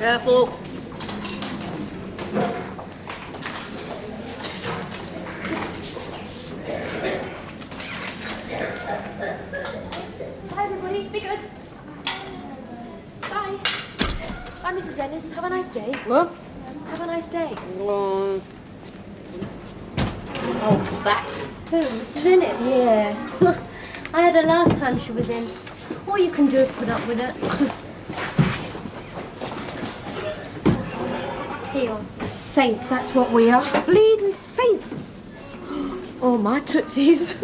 Careful. Bye, everybody. Be good. Bye. Bye, Mrs. Ennis. Have a nice day. What? Have a nice day. Oh, that. Who, Mrs. Ennis? Yeah. I had her last time she was in. All you can do is put up with it. Here. Saints, that's what we are. Bleeding saints. Oh, my tootsies.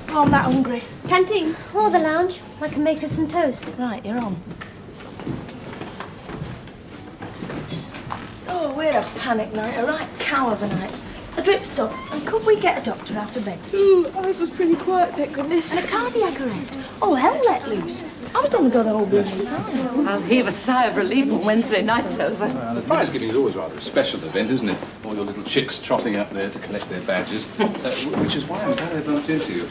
Oh, I'm that hungry. Canteen. Or the lounge. I can make us some toast. Right, you're on. Oh, we're a panic night, a right cow of a night. A drip stop, and could we get a doctor out of bed? Ooh, ours was pretty quiet, thank goodness. And a cardiac arrest. Oh, hell let loose. I was on the go the whole blooming time. I'll heave a sigh of relief when Wednesday night's over. Well, the prize giving is always rather a special event, isn't it? All your little chicks trotting up there to collect their badges. Which is why I'm glad I bumped into you.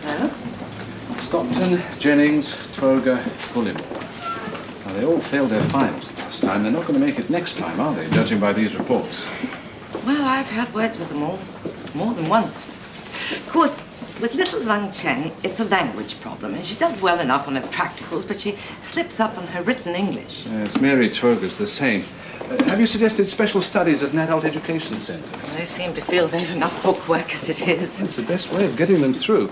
Stockton, Jennings, Twoger, Bullimore. Now, they all failed their finals last time. They're not going to make it next time, are they, judging by these reports? Well, I've had words with them all. More than once. Of course, with little Lung Chen, it's a language problem, and she does well enough on her practicals, but she slips up on her written English. Yes, Mary Twoger's the same. Have you suggested special studies at Adult Education Centre? They seem to feel they've enough bookwork as it is. It's the best way of getting them through.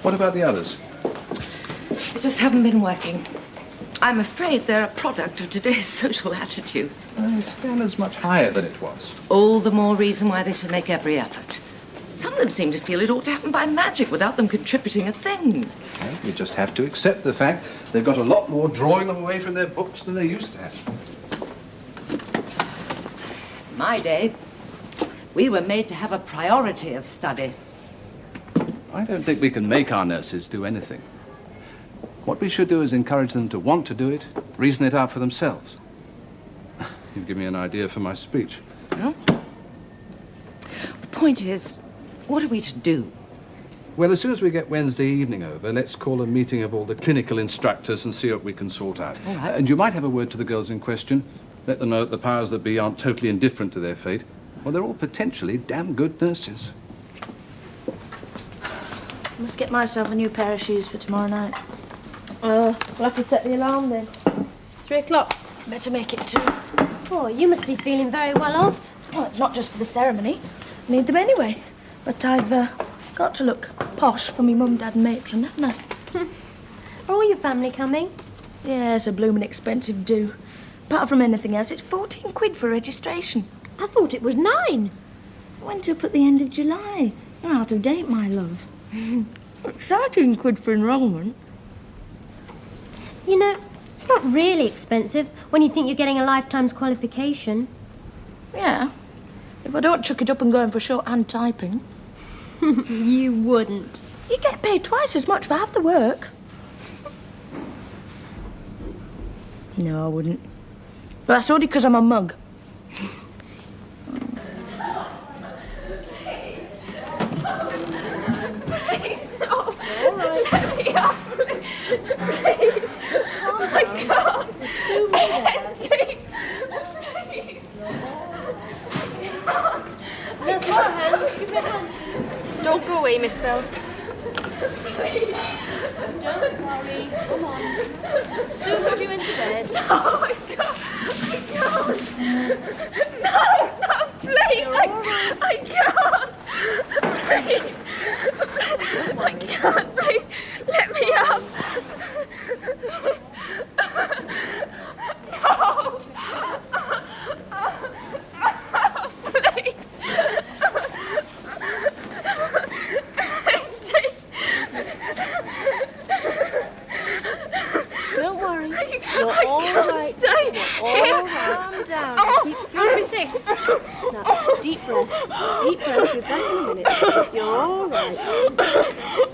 What about the others? They just haven't been working. I'm afraid they're a product of today's social attitude. The standard's much higher than it was. All the more reason why they should make every effort. Some of them seem to feel it ought to happen by magic without them contributing a thing. Well, you just have to accept the fact they've got a lot more drawing them away from their books than they used to have. In my day, we were made to have a priority of study. I don't think we can make our nurses do anything. What we should do is encourage them to want to do it, reason it out for themselves. You've given me an idea for my speech. Huh? The point is, what are we to do? Well, as soon as we get Wednesday evening over, let's call a meeting of all the clinical instructors and see what we can sort out. All right. And you might have a word to the girls in question. Let them know that the powers that be aren't totally indifferent to their fate. Well, they're all potentially damn good nurses. I must get myself a new pair of shoes for tomorrow night. We'll have to set the alarm then. 3 o'clock. Better make it 2. Oh, you must be feeling very well off. Well, it's not just for the ceremony. I need them anyway. But I've got to look posh for me mum, dad and matron, haven't I? Are all your family coming? Yeah, it's a blooming expensive do. Apart from anything else, it's 14 quid for registration. I thought it was 9. I went up at the end of July. You're out of date, my love. It's 13 quid for enrolment. You know, it's not really expensive when you think you're getting a lifetime's qualification. Yeah. If I don't chuck it up and go in for shorthand typing. You wouldn't. You get paid twice as much for half the work. No, I wouldn't. But that's only because I'm a mug. Yes, my hand. Give me a hand. Don't go away, Miss Bell. Don't worry. Come on. Soon put you into bed. Oh, I can't. No, please. I can't. Please. I can't. Please, let me up. No. Please. Don't worry. You're all right. All calm down. You want to be sick? Now, deep breath. Deep breath. You're back in a minute. You're all right.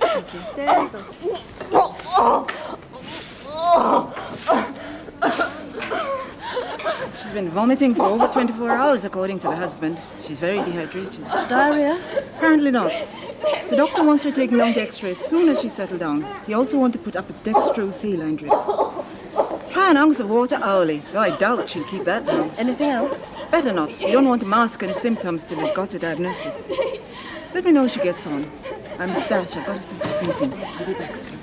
Thank you. There you go. She's been vomiting for over 24 hours, according to the husband. She's very dehydrated. Diarrhea? Apparently not. The doctor wants her taking lung x-rays as soon as she's settled down. He also wants to put up a dextrose saline drip. Try an ounce of water hourly, though I doubt she'll keep that long. Anything else? Better not. You don't want to mask any symptoms till we've got a diagnosis. Let me know how she gets on. I must dash. I've got a sister's meeting. I'll be back soon.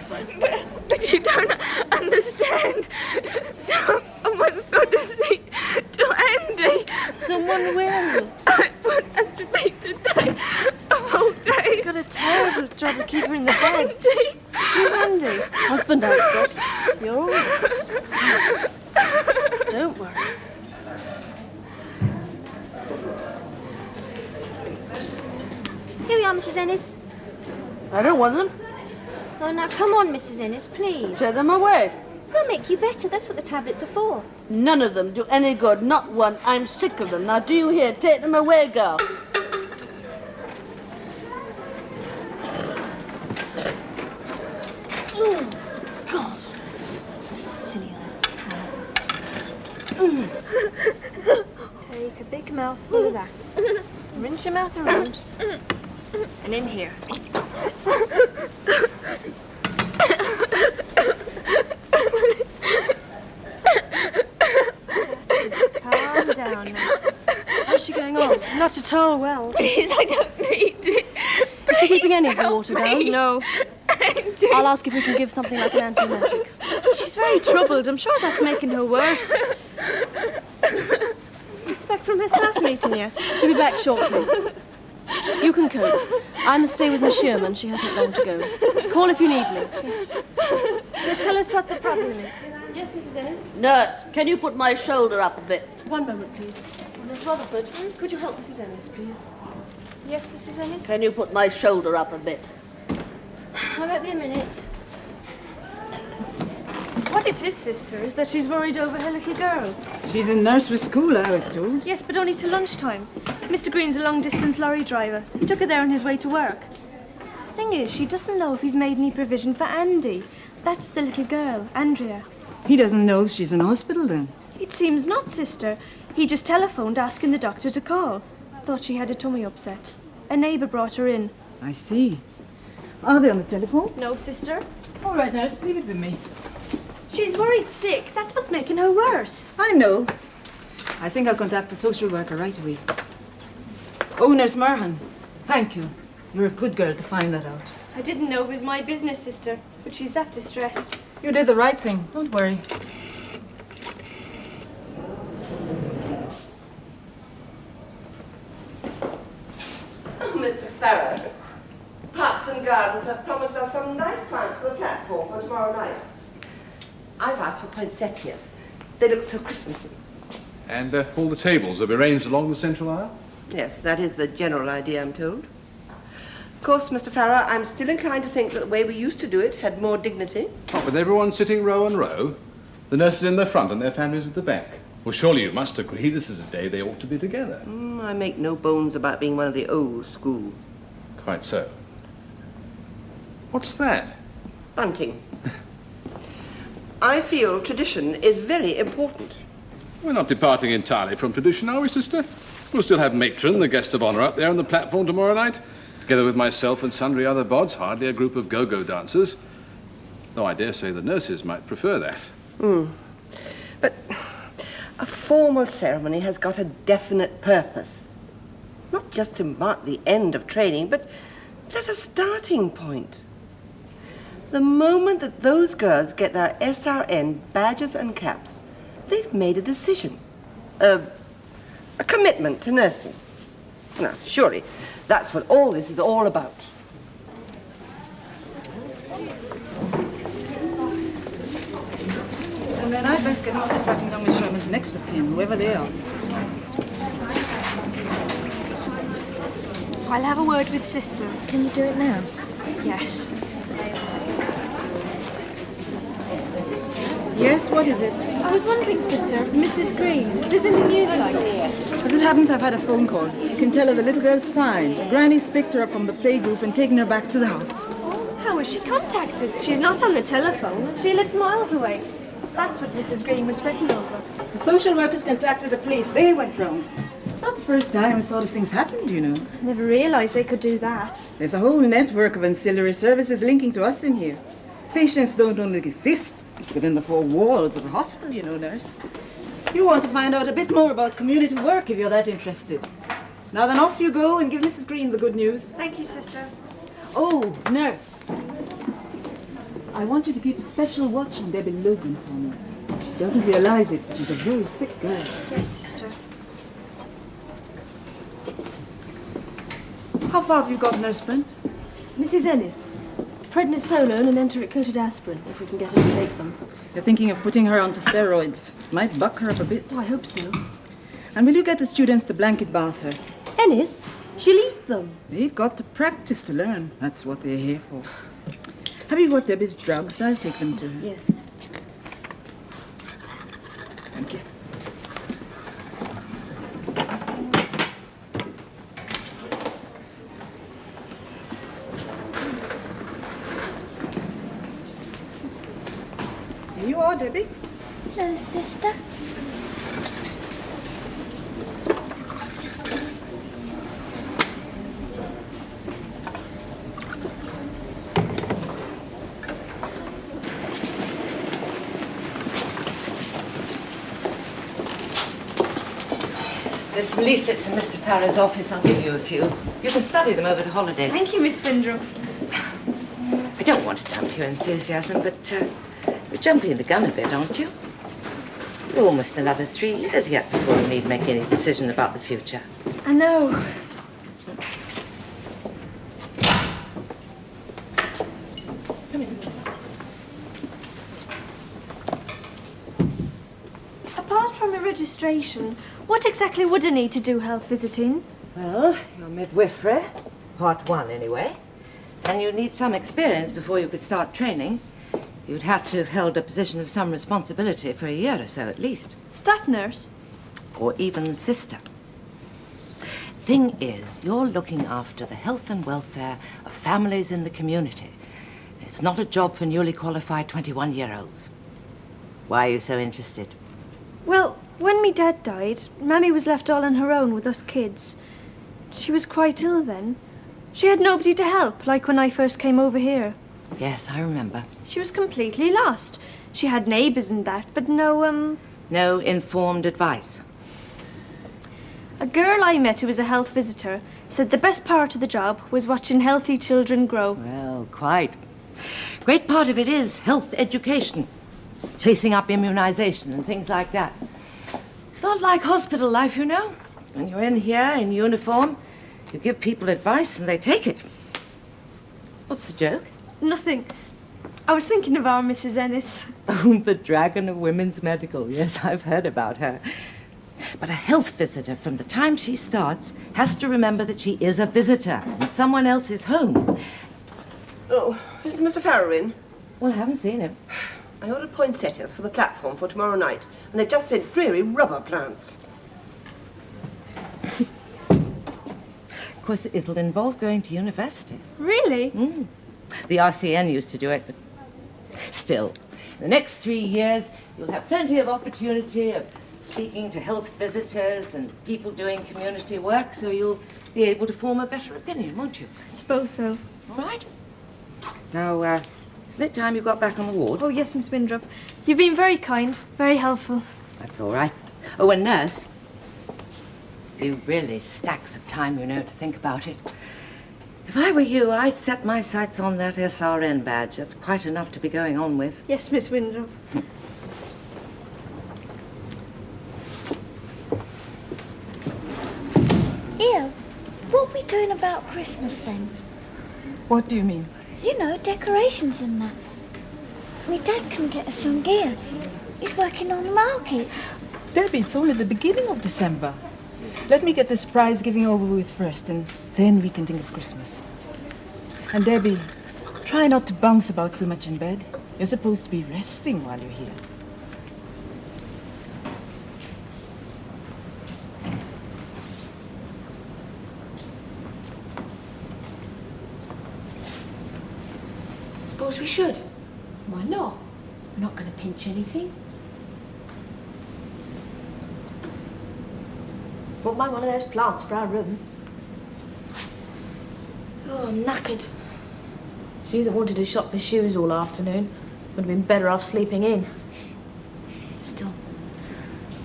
But you don't understand. Someone's got to see to Andy. Someone will. I won't have to be today. A whole day. Got a terrible job of keeping her in the bed. Andy. Who's Andy? Husband, I expect. You're all right. Don't worry. Here we are, Mrs. Ennis. I don't want them. Oh, now come on, Mrs. Ennis, please. Take them away. They'll make you better. That's what the tablets are for. None of them do any good. Not one. I'm sick of them. Now do you hear? Take them away, girl. Oh, God. A silly old cow. Take a big mouthful of that. Rinse your mouth around. And in here. Calm down now. How's she going on? Not at all well. Please, I don't need it. Is she keeping any of the water down? me. No. Andy. I'll ask if we can give something like an antiemetic. She's very troubled. I'm sure that's making her worse. Is Sister back from her staff meeting yet? She'll be back shortly. You can cope. I must stay with Miss Sherman. She hasn't long to go. Call if you need me. Yes. Now tell us what the problem is. Yes, Mrs. Ennis? Nurse, can you put my shoulder up a bit? One moment, please. Miss Rutherford, could you help Mrs. Ennis, please? Yes, Mrs. Ennis? Can you put my shoulder up a bit? I won't be a minute. What it is, sister, is that she's worried over her little girl. She's in nursery school, I was told. Yes, but only till lunchtime. Mr. Green's a long-distance lorry driver. He took her there on his way to work. The thing is, she doesn't know if he's made any provision for Andy. That's the little girl, Andrea. He doesn't know she's in hospital then. It seems not, sister. He just telephoned asking the doctor to call. Thought she had a tummy upset. A neighbour brought her in. I see. Are they on the telephone? No, sister. All right, nurse, leave it with me. She's worried sick. That's what's making her worse. I know. I think I'll contact the social worker right away. Oh, Nurse Marhan, thank you. You're a good girl to find that out. I didn't know it was my business, sister, but she's that distressed. You did the right thing. Don't worry. Mr. Farrow, Parks and Gardens have promised us some nice plants for the platform for tomorrow night. I've asked for poinsettias. They look so Christmassy. And all the tables are arranged along the central aisle? Yes, that is the general idea, I'm told. Of course, Mr. Farrow, I'm still inclined to think that the way we used to do it had more dignity. What, with everyone sitting row on row? The nurses in the front and their families at the back? Well, surely you must agree this is a day they ought to be together. I make no bones about being one of the old school. Quite so. What's that? Bunting. I feel tradition is very important. We're not departing entirely from tradition, are we, sister? We'll still have Matron, the guest of honour, up there on the platform tomorrow night, together with myself and sundry other bods, hardly a group of go-go dancers. Though I dare say the nurses might prefer that. But a formal ceremony has got a definite purpose. Not just to mark the end of training, but as a starting point. The moment that those girls get their SRN badges and caps, they've made a decision. A commitment to nursing. Now, surely, that's what all this is all about. And then I'd best get on to tracking down Miss Sherman's next of kin, whoever they are. I'll have a word with sister. Can you do it now? Yes. Yes, what is it? I was wondering, sister, Mrs. Green, there's any news like? As it happens, I've had a phone call. You can tell her the little girl's fine. Granny's picked her up from the playgroup and taken her back to the house. How was she contacted? She's not on the telephone. She lives miles away. That's what Mrs. Green was fretting over. The social workers contacted the police. They went round. It's not the first time this sort of thing's happened, you know. Never realised they could do that. There's a whole network of ancillary services linking to us in here. Patients don't only exist, within the four walls of a hospital, you know, nurse. You want to find out a bit more about community work if you're that interested. Now then, off you go and give Mrs. Green the good news. Thank you, sister. Oh, nurse. I want you to keep a special watch on Debbie Logan for me. She doesn't realize it. She's a very sick girl. Yes, sister. How far have you got, Nurse Brent? Mrs. Ennis, prednisolone and enteric-coated aspirin, if we can get her to take them. They're thinking of putting her onto steroids. Might buck her up a bit. Oh, I hope so. And will you get the students to blanket bath her? Ennis, she'll eat them. They've got to practice to learn. That's what they're here for. Have you got Debbie's drugs? I'll take them to her. Yes. Thank you. Here you are, Debbie. Hello, sister. There's some leaflets in Mr. Farrow's office. I'll give you a few. You can study them over the holidays. Thank you, Miss Windrow. I don't want to damp your enthusiasm, but you're jumping the gun a bit, aren't you? You're almost another 3 years yet before you need to make any decision about the future. I know. Come in. Apart from a registration, what exactly would I need to do health visiting? Well, you're midwifery, part 1 anyway. And you need some experience before you could start training. You'd have to have held a position of some responsibility for a year or so at least. Staff nurse? Or even sister. Thing is, you're looking after the health and welfare of families in the community. It's not a job for newly qualified 21-year-olds. Why are you so interested? Well, when me dad died, Mammy was left all on her own with us kids. She was quite ill then. She had nobody to help, like when I first came over here. Yes, I remember. She was completely lost. She had neighbours and that, but no, No informed advice. A girl I met who was a health visitor said the best part of the job was watching healthy children grow. Well, quite. Great part of it is health education. Chasing up immunization and things like that. It's not like hospital life, you know. When you're in here in uniform, you give people advice and they take it. What's the joke? Nothing. I was thinking of our Mrs. Ennis. Oh, the dragon of women's medical. Yes, I've heard about her. But a health visitor, from the time she starts, has to remember that she is a visitor in someone else's home. Oh, is Mr. Farrow in? Well, I haven't seen him. I ordered poinsettias for the platform for tomorrow night, and they've just sent dreary rubber plants. Of course, it'll involve going to university. Really? The RCN used to do it, but still, in the next 3 years, you'll have plenty of opportunity of speaking to health visitors and people doing community work, so you'll be able to form a better opinion, won't you? I suppose so. All right? Now, isn't it time you got back on the ward? Oh, yes, Miss Windrop. You've been very kind, very helpful. That's all right. Oh, and nurse, you really stacks of time, you know, to think about it. If I were you, I'd set my sights on that SRN badge. That's quite enough to be going on with. Yes, Miss Windrop. Ew, what are we doing about Christmas then? What do you mean? You know, decorations and that. My dad can get us some gear. He's working on the markets. Debbie, it's only the beginning of December. Let me get this prize giving over with first, and then we can think of Christmas. And Debbie, try not to bounce about so much in bed. You're supposed to be resting while you're here. Suppose we should. Why not? We're not going to pinch anything. Won't mind one of those plants for our room. Oh, I'm knackered. She either wanted to shop for shoes all afternoon, Would have been better off sleeping in. Still,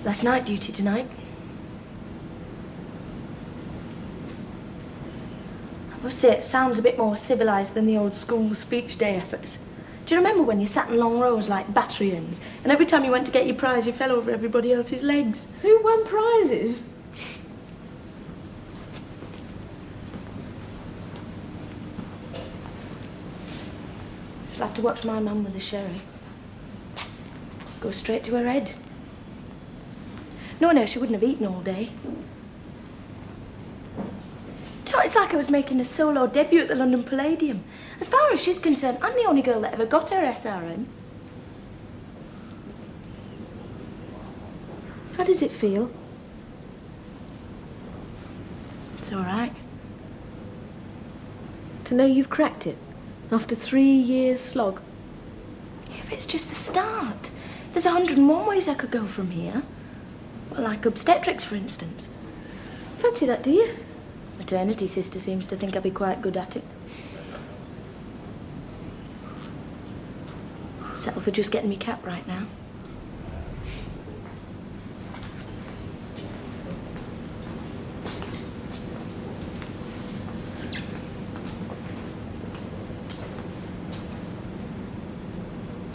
last night duty tonight. I must say it sounds a bit more civilised than the old school speech day efforts. Do you remember when you sat in long rows like batterians, and every time you went to get your prize you fell over everybody else's legs? Who won prizes? She'll have to watch my mum with the sherry. Go straight to her head. No, she wouldn't have eaten all day. You know, it's like I was making a solo debut at the London Palladium. As far as she's concerned, I'm the only girl that ever got her SRN. How does it feel? It's all right. To know you've cracked it after 3 years slog. Yeah, but it's just the start. There's 101 ways I could go from here. Well, like obstetrics, for instance. Fancy that, do you? Maternity sister seems to think I'd be quite good at it. Settle for just getting me cap right now.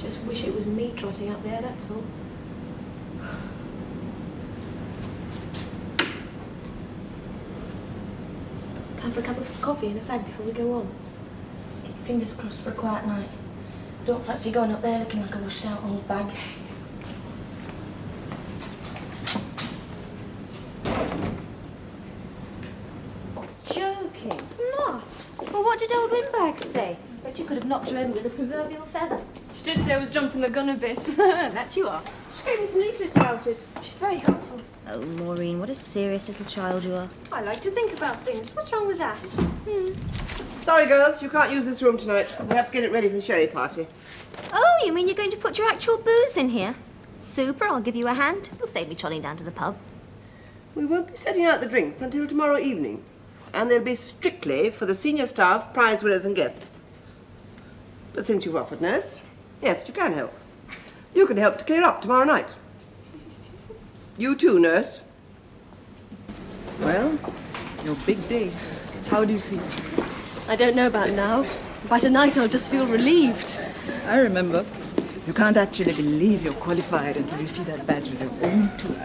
Just wish it was me trotting up there, that's all. Time for a cup of coffee and a fag before we go on. Keep your fingers crossed for a quiet night. Don't fancy going up there looking like a washed out old bag. Joking. I'm not. Well, what did old Windbag say? Bet you could have knocked her in with a proverbial feather. She did say I was jumping the gun a bit. That you are. She gave me some leaflets about it. She's very helpful. Oh, Maureen, what a serious little child you are. I like to think about things. What's wrong with that? Sorry, girls, you can't use this room tonight. We have to get it ready for the sherry party. Oh, you mean you're going to put your actual booze in here? Super, I'll give you a hand. It'll save me trotting down to the pub. We won't be setting out the drinks until tomorrow evening. And they'll be strictly for the senior staff, prize winners and guests. But since you've offered, nurse, yes, you can help. You can help to clear up tomorrow night. You too, nurse. Well, your big day. How do you feel? I don't know about now. By tonight I'll just feel relieved. I remember. You can't actually believe you're qualified until you see that badge with your own two.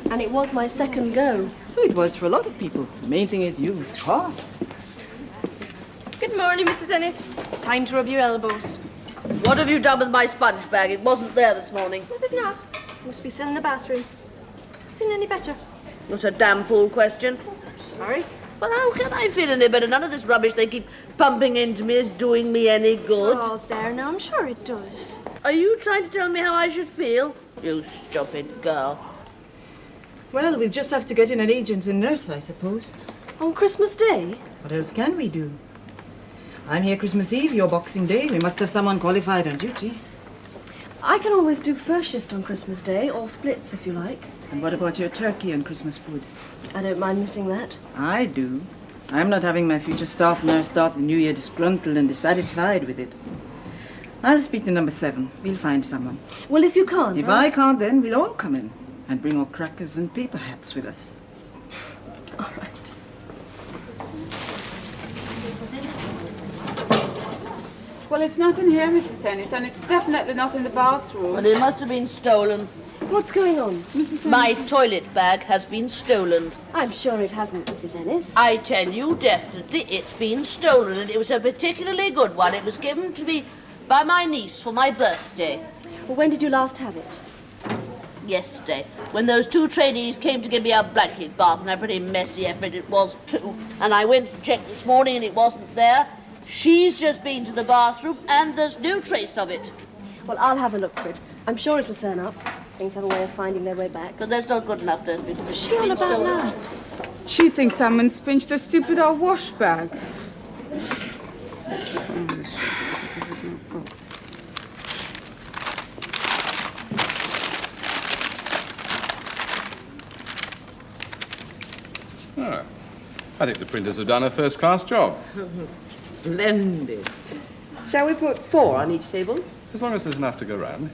And it was my second go. So it was for a lot of people. The main thing is you've passed. Good morning, Mrs. Ennis. Time to rub your elbows. What have you done with my sponge bag? It wasn't there this morning. Was it not? Must be still in the bathroom. Feeling any better? Not a damn fool question. Sorry. Well, how can I feel any better? None of this rubbish they keep pumping into me is doing me any good. Oh, there now. I'm sure it does. Are you trying to tell me how I should feel? You stupid girl. Well, we'll just have to get in an agent and nurse, I suppose. On Christmas Day? What else can we do? I'm here Christmas Eve, your Boxing Day. We must have someone qualified on duty. I can always do first shift on Christmas Day, or splits if you like. And what about your turkey and Christmas food? I don't mind missing that. I do. I'm not having my future staff nurse start the new year disgruntled and dissatisfied with it. I'll speak to number 7. We'll find someone. Well, if you can't... If I can't, then we'll all come in and bring our crackers and paper hats with us. All right. Well, it's not in here, Mrs. Ennis, and it's definitely not in the bathroom. Well, it must have been stolen. What's going on? Mrs. Ennis. My toilet bag has been stolen. I'm sure it hasn't, Mrs. Ennis. I tell you, definitely, it's been stolen, and it was a particularly good one. It was given to me by my niece for my birthday. Well, when did you last have it? Yesterday, when those 2 trainees came to give me a blanket bath, and a pretty messy effort it was too. And I went to check this morning, and it wasn't there. She's just been to the bathroom, and there's no trace of it. Well, I'll have a look for it. I'm sure it'll turn up. Things have a way of finding their way back. But that's not good enough, does it? Because What's she on about now? She thinks someone's pinched her stupid old wash bag. Oh, I think the printers have done a first-class job. Splendid. Shall we put 4 on each table? As long as there's enough to go round.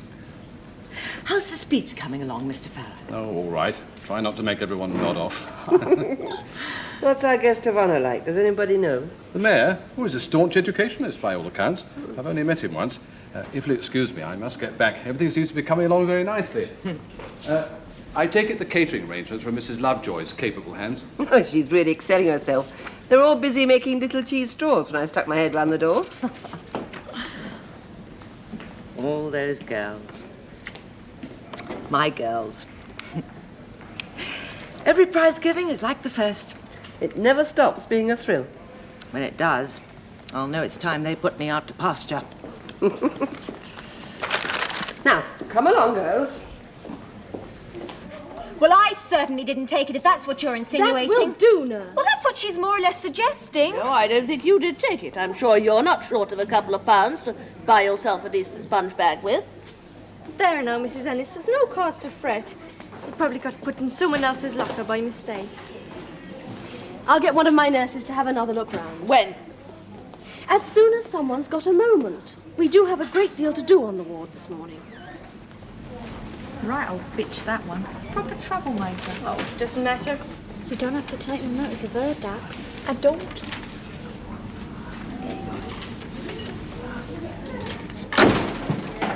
How's the speech coming along, Mr. Farrow? Oh, all right. Try not to make everyone nod off. What's our guest of honour like? Does anybody know? The mayor, who is a staunch educationist by all accounts. I've only met him once. If you'll excuse me, I must get back. Everything seems to be coming along very nicely. I take it the catering arrangements from Mrs. Lovejoy's capable hands. Oh, she's really excelling herself. They're all busy making little cheese straws when I stuck my head round the door. All those girls. My girls. Every prize giving is like the first. It never stops being a thrill. When it does, I'll know it's time they put me out to pasture. Now, come along, girls. Well, I certainly didn't take it, if that's what you're insinuating. That will do, nurse. Well, that's what she's more or less suggesting. No, I don't think you did take it. I'm sure you're not short of a couple of pounds to buy yourself a decent sponge bag with. There now, Mrs. Ennis, there's no cause to fret. You probably got put in someone else's locker by mistake. I'll get one of my nurses to have another look round. When? As soon as someone's got a moment. We do have a great deal to do on the ward this morning. Right old bitch, that one. Proper troublemaker. Oh, it doesn't matter. You don't have to take no notice of her, Dax. I don't.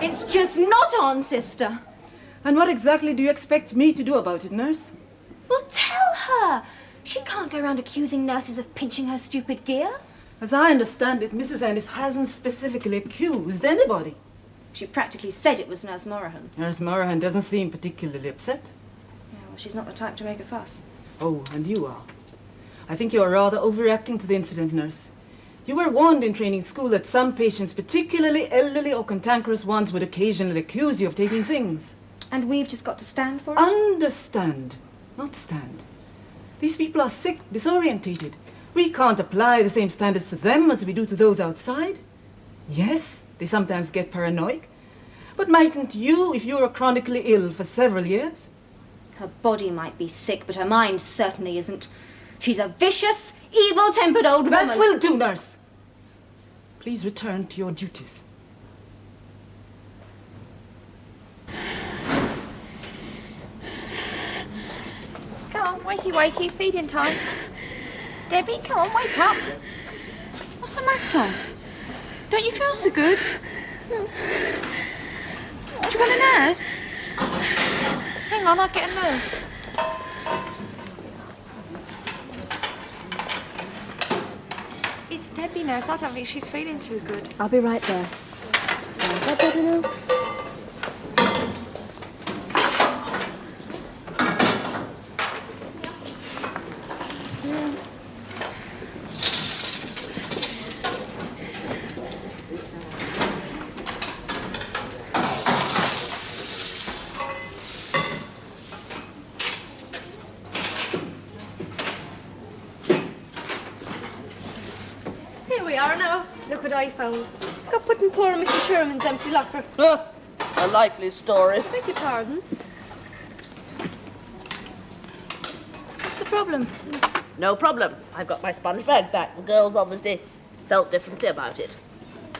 It's just not on, sister. And what exactly do you expect me to do about it, nurse? Well, tell her. She can't go around accusing nurses of pinching her stupid gear. As I understand it, Mrs. Ennis hasn't specifically accused anybody. She practically said it was Nurse Morahan. Nurse Morahan doesn't seem particularly upset. Yeah, well, she's not the type to make a fuss. Oh, and you are. I think you are rather overreacting to the incident, nurse. You were warned in training school that some patients, particularly elderly or cantankerous ones, would occasionally accuse you of taking things. And we've just got to stand for it? Understand, not stand. These people are sick, disorientated. We can't apply the same standards to them as we do to those outside. Yes, they sometimes get paranoid. But mightn't you if you were chronically ill for several years? Her body might be sick, but her mind certainly isn't. She's a vicious, evil-tempered old woman. That will do, nurse. Please return to your duties. Come on, wakey, wakey, feeding time. Debbie, come on, wake up. What's the matter? Don't you feel so good? Do you want a nurse? Hang on, I'll get a nurse. It's Debbie, nurse. I don't think she's feeling too good. I'll be right there. Is that better now? Here we are now. Look what I found. Got put in poor Mrs. Sherman's empty locker. A likely story. Beg your pardon? What's the problem? No problem. I've got my sponge bag back. The girls obviously felt differently about it.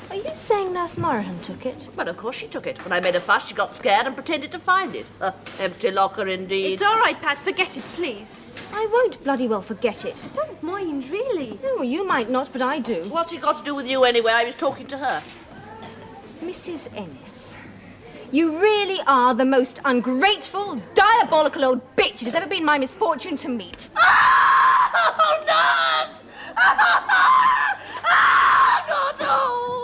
Are you saying Nurse Morahan took it? But of course she took it. When I made a fuss, she got scared and pretended to find it. Empty locker indeed. It's all right, Pat. Forget it, please. I won't bloody well forget it. Don't mind, really. Oh, well, you might not, but I do. What's it got to do with you anyway? I was talking to her. Mrs. Ennis, you really are the most ungrateful, diabolical old bitch it has ever been my misfortune to meet. Oh, nurse! Not old!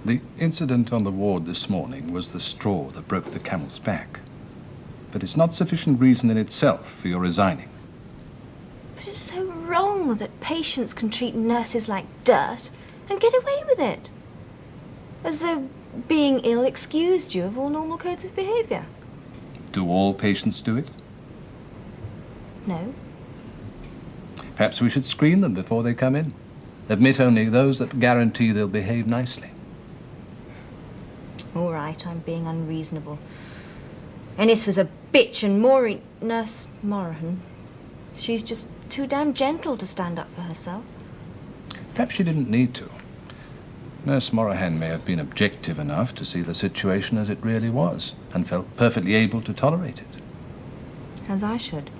The incident on the ward this morning was the straw that broke the camel's back. But it's not sufficient reason in itself for your resigning. But it's so wrong that patients can treat nurses like dirt and get away with it. As though being ill excused you of all normal codes of behaviour. Do all patients do it? No. Perhaps we should screen them before they come in. Admit only those that guarantee they'll behave nicely. All right, I'm being unreasonable. Ennis was a bitch and Nurse Morahan, she's just too damn gentle to stand up for herself. Perhaps she didn't need to. Nurse Morahan may have been objective enough to see the situation as it really was and felt perfectly able to tolerate it. As I should.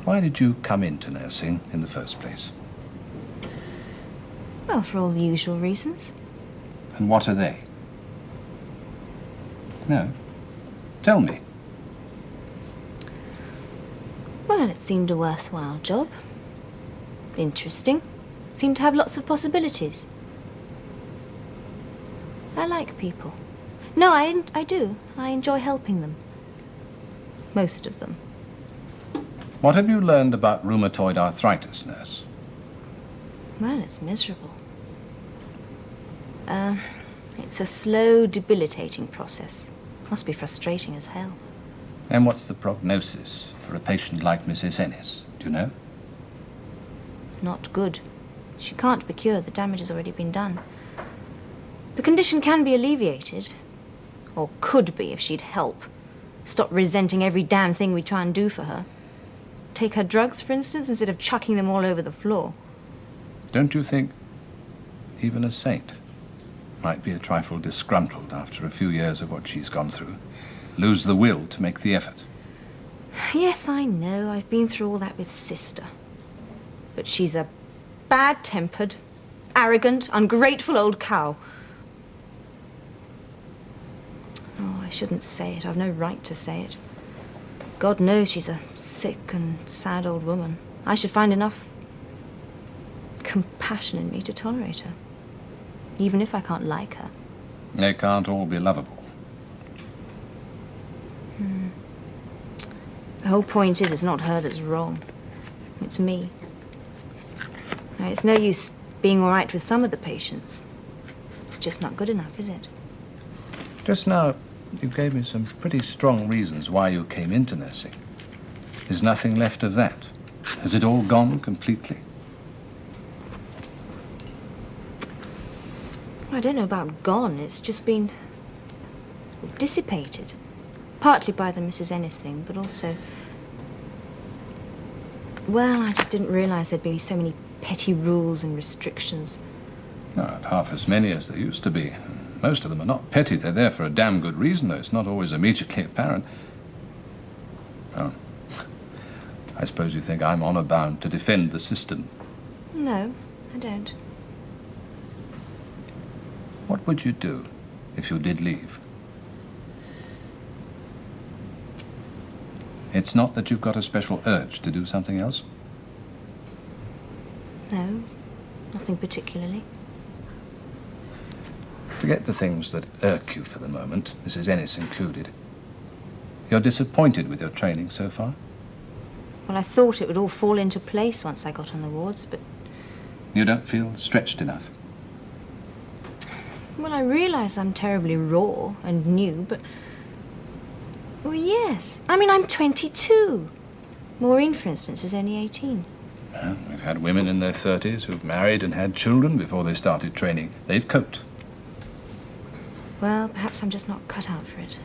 Why did you come into nursing in the first place? Well, for all the usual reasons. And what are they? No. Tell me. Well, it seemed a worthwhile job. Interesting. Seemed to have lots of possibilities. I like people. No, I do. I enjoy helping them. Most of them. What have you learned about rheumatoid arthritis, nurse? Well, it's miserable. It's a slow, debilitating process. Must be frustrating as hell. And what's the prognosis for a patient like Mrs. Ennis? Do you know? Not good. She can't be cured. The damage has already been done. The condition can be alleviated. Or could be if she'd help. Stop resenting every damn thing we try and do for her. Take her drugs, for instance, instead of chucking them all over the floor. Don't you think even a saint might be a trifle disgruntled after a few years of what she's gone through? Lose the will to make the effort? Yes, I know. I've been through all that with Sister. But she's a bad-tempered, arrogant, ungrateful old cow. Oh, I shouldn't say it. I've no right to say it. God knows she's a sick and sad old woman. I should find enough compassion in me to tolerate her, even if I can't like her. They can't all be lovable. The whole point is, it's not her that's wrong. It's me. Now, it's no use being all right with some of the patients. It's just not good enough, is it? Just now, you gave me some pretty strong reasons why you came into nursing. There's nothing left of that. Has it all gone completely? I don't know about gone. It's just been dissipated. Partly by the Mrs. Ennis thing, but also... Well, I just didn't realise there'd be so many petty rules and restrictions. Not half as many as there used to be. Most of them are not petty. They're there for a damn good reason, though it's not always immediately apparent. Oh. I suppose you think I'm honor bound to defend the system. No, I don't. What would you do if you did leave? It's not that you've got a special urge to do something else? No, nothing particularly. Forget the things that irk you for the moment, Mrs. Ennis included. You're disappointed with your training so far? Well, I thought it would all fall into place once I got on the wards, but... You don't feel stretched enough? Well, I realise I'm terribly raw and new, but... Well, yes. I mean, I'm 22. Maureen, for instance, is only 18. Well, we've had women in their 30s who've married and had children before they started training. They've coped. Well, perhaps I'm just not cut out for it.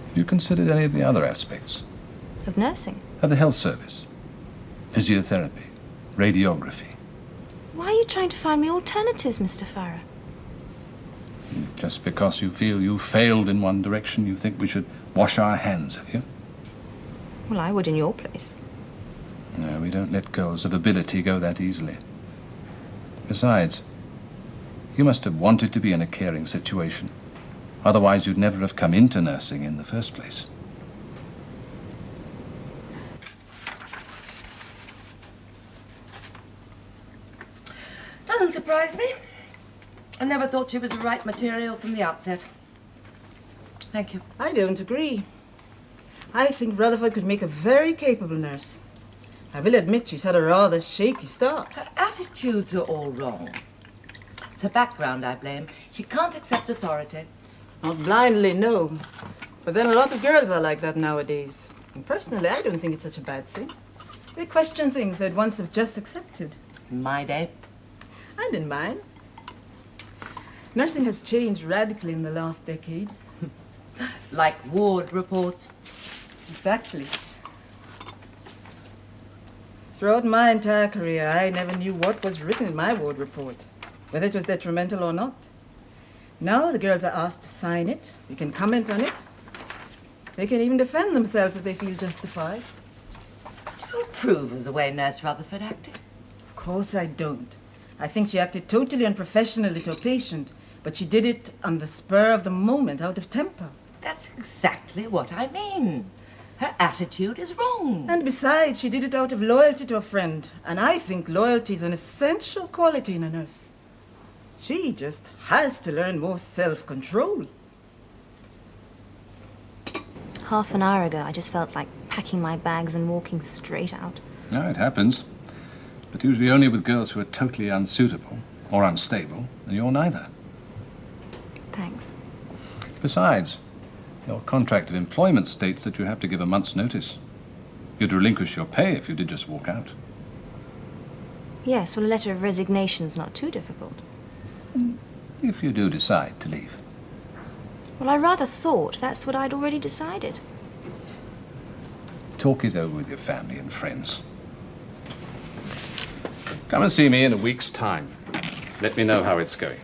Have you considered any of the other aspects? Of nursing? Of the health service? Physiotherapy? Radiography? Why are you trying to find me alternatives, Mr. Farrer? Just because you feel you failed in one direction, you think we should wash our hands of you? Well, I would in your place. No, we don't let girls of ability go that easily. Besides, you must have wanted to be in a caring situation. Otherwise, you'd never have come into nursing in the first place. Doesn't surprise me. I never thought she was the right material from the outset. Thank you. I don't agree. I think Rutherford could make a very capable nurse. I will admit she's had a rather shaky start. Her attitudes are all wrong. It's her background I blame. She can't accept authority. Not blindly, no. But then a lot of girls are like that nowadays. And personally, I don't think it's such a bad thing. They question things they'd once have just accepted. In my day. And in mine. Nursing has changed radically in the last decade. Like ward reports. Exactly. Throughout my entire career, I never knew what was written in my ward report, whether it was detrimental or not. Now the girls are asked to sign it. They can comment on it. They can even defend themselves if they feel justified. Do you approve of the way Nurse Rutherford acted? Of course I don't. I think she acted totally unprofessionally to a patient, but she did it on the spur of the moment, out of temper. That's exactly what I mean. Her attitude is wrong. And besides, she did it out of loyalty to a friend. And I think loyalty is an essential quality in a nurse. She just has to learn more self-control. Half an hour ago, I just felt like packing my bags and walking straight out. No, it happens. But usually only with girls who are totally unsuitable or unstable, and you're neither. Thanks. Besides, your contract of employment states that you have to give a month's notice. You'd relinquish your pay if you did just walk out. Yes, well, a letter of resignation's not too difficult. If you do decide to leave. Well, I rather thought that's what I'd already decided. Talk it over with your family and friends. Come and see me in a week's time. Let me know how it's going.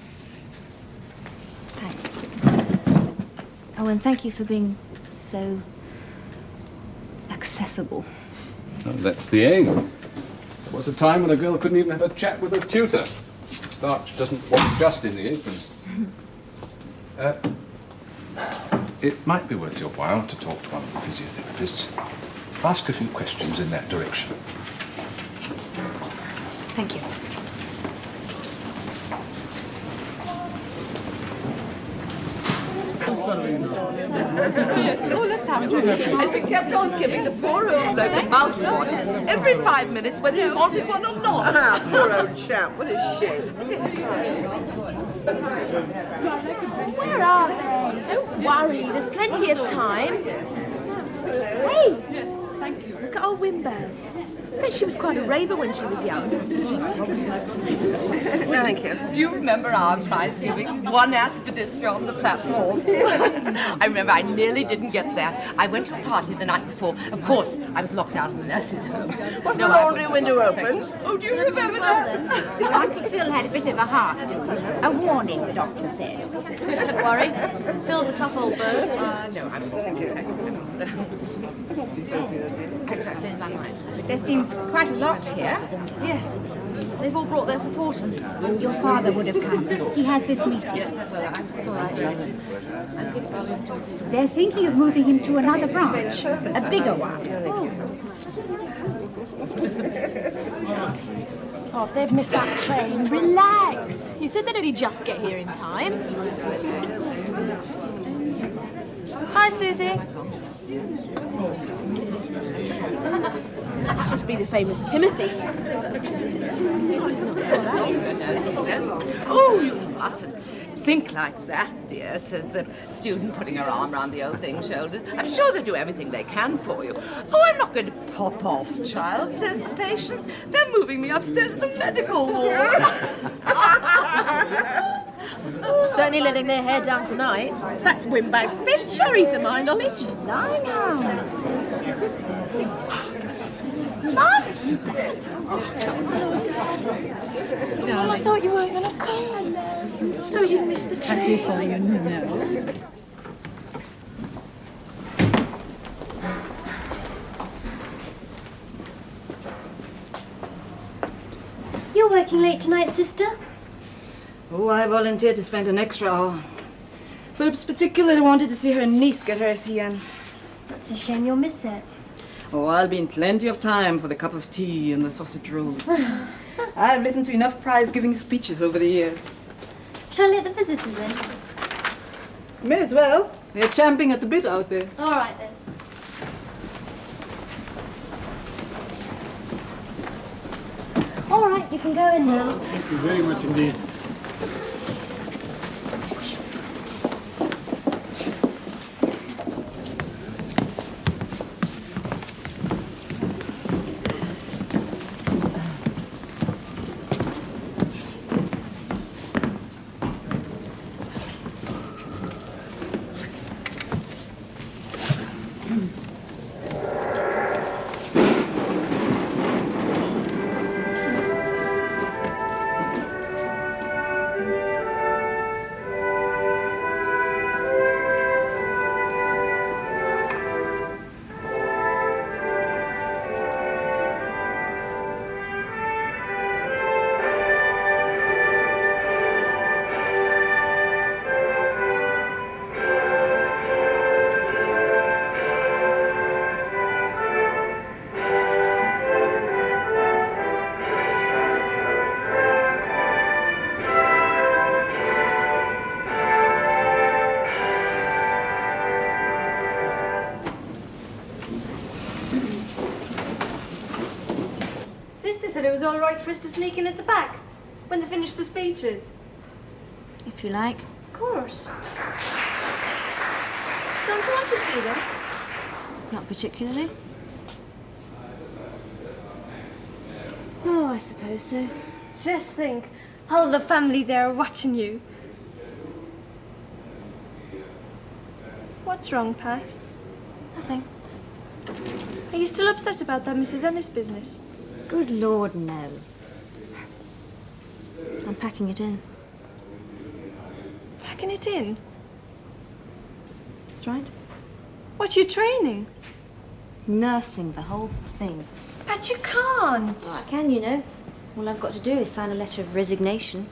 Thanks. Oh, and thank you for being so accessible. Oh, that's the aim. There was a time when a girl couldn't even have a chat with her tutor. Starch doesn't wash just in the aprons. It might be worth your while to talk to one of the physiotherapists. Ask a few questions in that direction. Thank you. Yes, oh, let's have it. And she kept on giving the poor old bloke a mouthwash every 5 minutes, whether he wanted one or not. Ah, poor old chap, what a shame. Where are they? Don't worry, there's plenty of time. Hey! Look at old Wimbo. I bet she was quite a raver when she was young. Thank you. Do you remember our prize giving? One aspidistra on the platform. I remember I nearly didn't get there. I went to a party the night before. Of course, I was locked out of the nurse's home. Was the laundry window open? Oh, do you remember that? Your Auntie Phil had a bit of a heart disease. A warning, the doctor said. Don't worry. Phil's a tough old bird. No, I'm There seems quite a lot here. Yes. They've all brought their supporters. Your father would have come. He has this meeting. Yes, It's all right. They're thinking of moving him to another branch, a bigger one. Oh, if they've missed that train, relax. You said they'd only just get here in time. Hi, Susie. That must be the famous Timothy. Oh, you mustn't think like that, dear, says the student, putting her arm around the old thing's shoulders. I'm sure they'll do everything they can for you. Oh, I'm not going to pop off, child, says the patient. They're moving me upstairs in the medical ward. Certainly letting their hair down tonight. That's Wimbag's 5th sherry to my knowledge. I know. Mum! Oh, I thought you weren't going to come. So you missed the train. Happy for you, no. You're working late tonight, sister? Oh, I volunteered to spend an extra hour. Phillips particularly wanted to see her niece get her SEN. That's a shame you'll miss it. Oh, I'll be in plenty of time for the cup of tea and the sausage roll. I've listened to enough prize-giving speeches over the years. Shall I let the visitors in? May as well. They're champing at the bit out there. All right, then. All right, you can go in now. Thank you very much indeed. said it was all right for us to sneak in at the back when they finished the speeches. If you like. Of course. Don't you want to see them? Not particularly. Oh, I suppose so. Just think, all the family there are watching you. What's wrong, Pat? Nothing. Are you still upset about that Mrs. Ennis business? Good Lord, no. I'm packing it in. Packing it in? That's right. What's your training? Nursing the whole thing. Pat, you can't. Well, I can, you know. All I've got to do is sign a letter of resignation.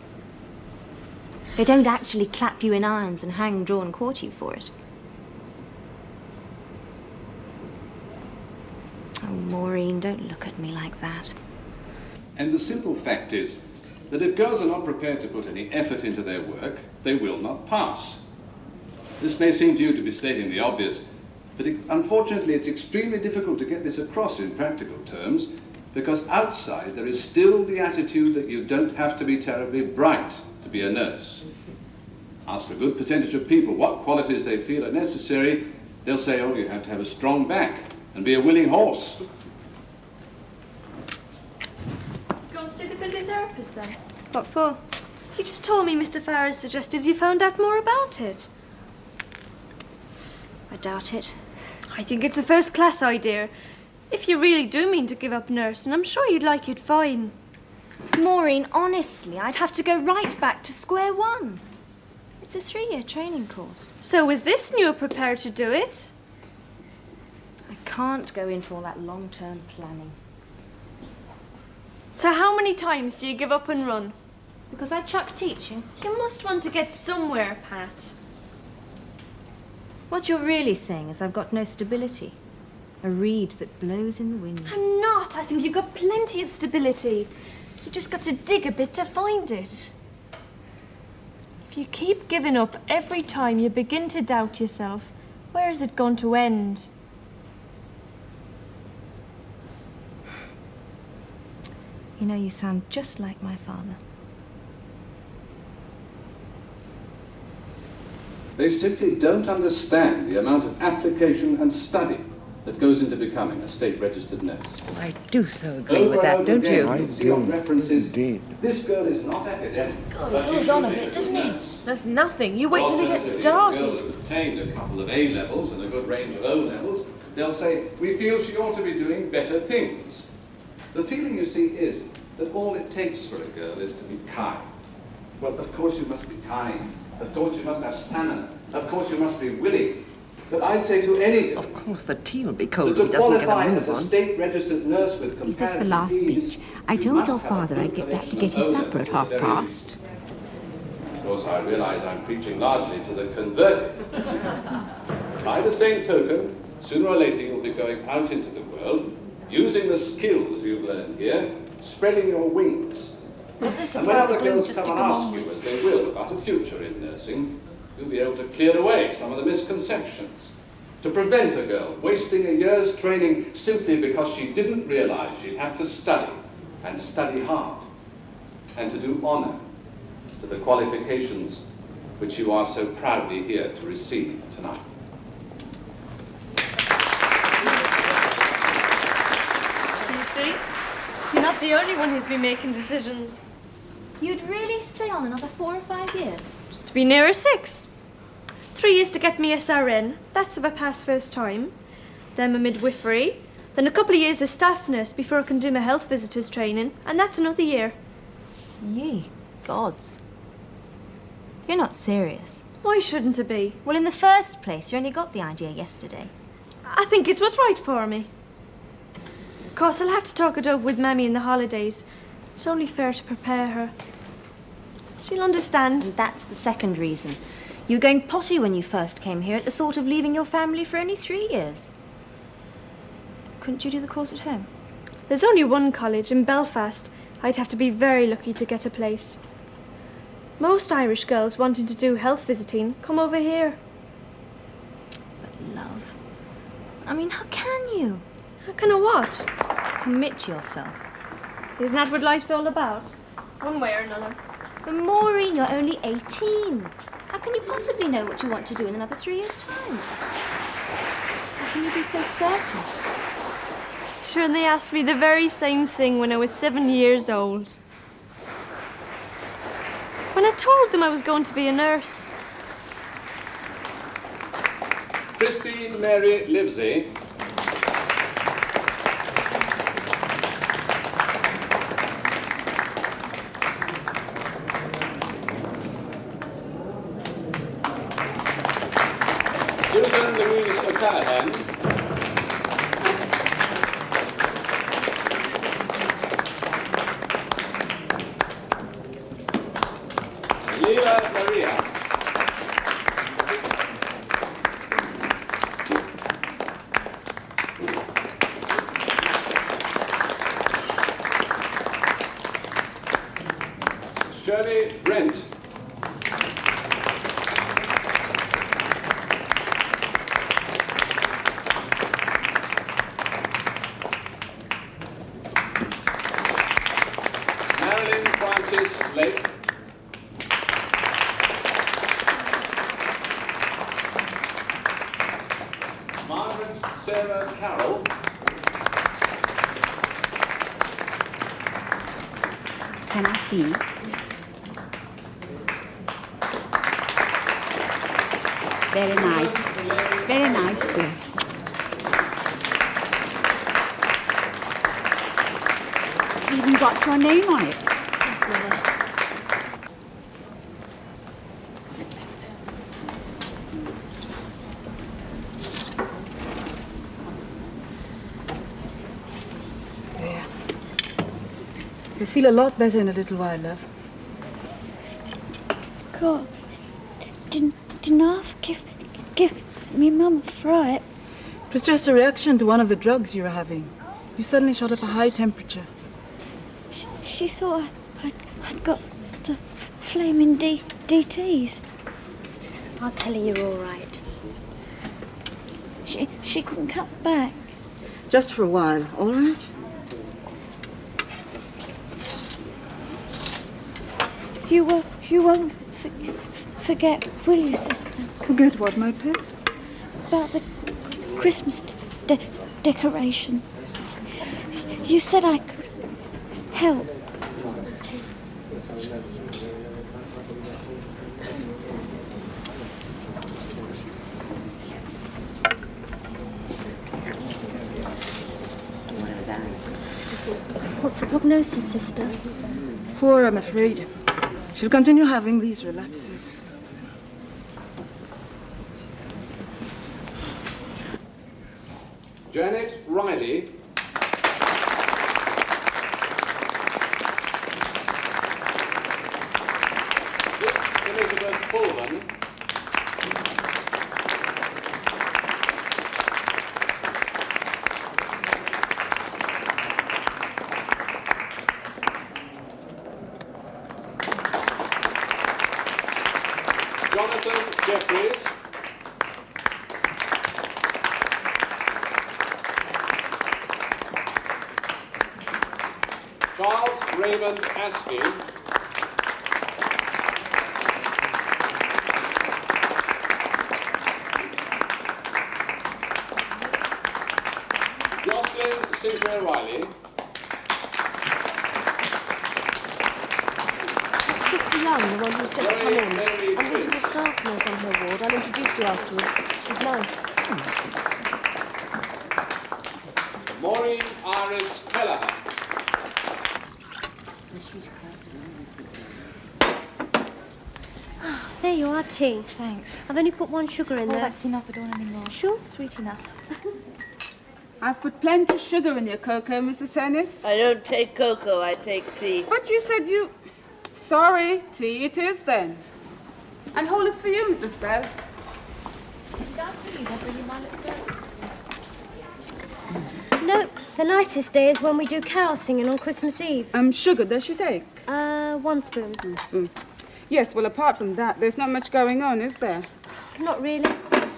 They don't actually clap you in irons and hang, draw and quarter you for it. Oh, Maureen, don't look at me like that. And the simple fact is that if girls are not prepared to put any effort into their work, they will not pass. This may seem to you to be stating the obvious, but unfortunately it's extremely difficult to get this across in practical terms, because outside there is still the attitude that you don't have to be terribly bright to be a nurse. Ask a good percentage of people what qualities they feel are necessary, they'll say, oh, you have to have a strong back and be a willing horse. Go and see the physiotherapist then. What for? You just told me Mr. Farrar suggested you found out more about it. I doubt it. I think it's a first-class idea. If you really do mean to give up nursing, I'm sure you'd like it fine. Maureen, honestly, I'd have to go right back to square one. It's a 3-year training course. So is this and you're prepared to do it? I can't go in for all that long-term planning. So how many times do you give up and run? Because I chuck teaching. You must want to get somewhere, Pat. What you're really saying is I've got no stability. A reed that blows in the wind. I'm not. I think you've got plenty of stability. You just got to dig a bit to find it. If you keep giving up every time you begin to doubt yourself, where is it going to end? You know, you sound just like my father. They simply don't understand the amount of application and study that goes into becoming a state-registered nurse. I do so agree with that, don't you? I do, indeed. This girl is not academic. God, it goes on a bit, doesn't it? That's nothing. You wait till you get Alternatively, started. if a girl has obtained a couple of A levels and a good range of O levels, they'll say, we feel she ought to be doing better things. The feeling, you see, is that all it takes for a girl is to be kind. Well, of course you must be kind. Of course you must have stamina. Of course you must be willing. But I'd say to any girl, Of course, the tea will be cold that if to he doesn't get qualify a as move a on. state-registered nurse with Is comparative this the last ease, speech? I you told must your have a father good I'd get back to connection get his of supper at O-levels half past. Of course, I realise I'm preaching largely to the converted. By the same token, sooner or later you'll be going out into the world, using the skills you've learned here, spreading your wings. And when other girls come and ask you, as they will, about a future in nursing, you'll be able to clear away some of the misconceptions. To prevent a girl wasting a year's training simply because she didn't realise she'd have to study, and study hard, and to do honour to the qualifications which you are so proudly here to receive tonight. So you see, you're not the only one who's been making decisions. You'd really stay on another 4 or 5 years? Just to be nearer 6. 3 years to get me SRN, that's if I pass first time. Then my midwifery. Then a couple of years as staff nurse before I can do my health visitors training, and that's another year. Ye gods. You're not serious. Why shouldn't I be? Well, in the first place, you only got the idea yesterday. I think it's what's right for me. Of course, I'll have to talk it over with Mammy in the holidays. It's only fair to prepare her. She'll understand. And that's the second reason. You were going potty when you first came here at the thought of leaving your family for only 3 years. Couldn't you do the course at home? There's only one college in Belfast. I'd have to be very lucky to get a place. Most Irish girls wanting to do health visiting come over here. But love, I mean, how can you? How can I what? Commit yourself. Isn't that what life's all about? One way or another. But Maureen, you're only 18. How can you possibly know what you want to do in another 3 years' time? How can you be so certain? Sure, and they asked me the very same thing when I was 7 years old. When I told them I was going to be a nurse. Christine Mary Livesey. Susan Louise O'Callaghan. Leila Maria. Shirley Brent. Marilyn Francis Lake. Margaret Sarah Carroll. Can I see? Very nice. Very nice, dear. It's even got your name on it. Yes, Mother. There. You'll feel a lot better in a little while, love. God, didn't I give me mum a fright? It was just a reaction to one of the drugs you were having. You suddenly shot up a high temperature. She thought I'd got the flaming DTs. I'll tell her you're all right. She can come back. Just for a while, all right? You won't forget, will you, sister? Forget what, my pet? About the Christmas decoration. You said I could help. What's the prognosis, sister? Poor, I'm afraid. She'll continue having these relapses. Janet Riley. Elizabeth Pullman. Jonathan Jeffries. Charles Raymond Askin. Jocelyn Sinclair Riley. That's Sister Young, the one who's just come in. I'm going to be a staff nurse on her ward. I'll introduce you afterwards. She's nice. Maureen Iris Kelleher. There you are, tea. Thanks. I've only put 1 sugar in Oh, there. that's enough. I don't want any more. Sure? Sweet enough. I've put plenty of sugar in your cocoa, Mrs. Ennis. I don't take cocoa, I take tea. But you said you... Sorry, tea it is then. And hold it for you, Mrs. Bell. Did I tell you they're bringing my little girl? No, the nicest day is when we do carol singing on Christmas Eve. Sugar, does she take? 1 spoon. 1 spoon. Yes, well, apart from that, there's not much going on, is there? Not really.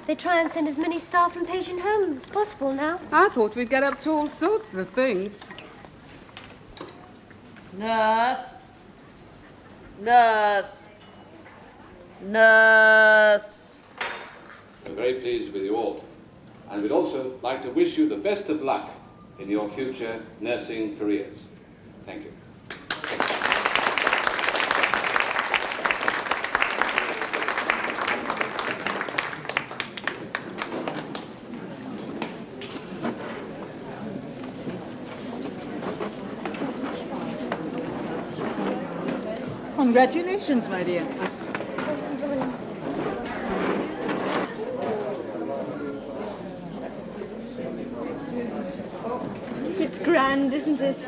They try and send as many staff and patient home as possible now. I thought we'd get up to all sorts of things. Nurse. Nurse. Nurse. We're very pleased with you all, and we'd also like to wish you the best of luck in your future nursing careers. Thank you. Congratulations, my dear. It's grand, isn't it?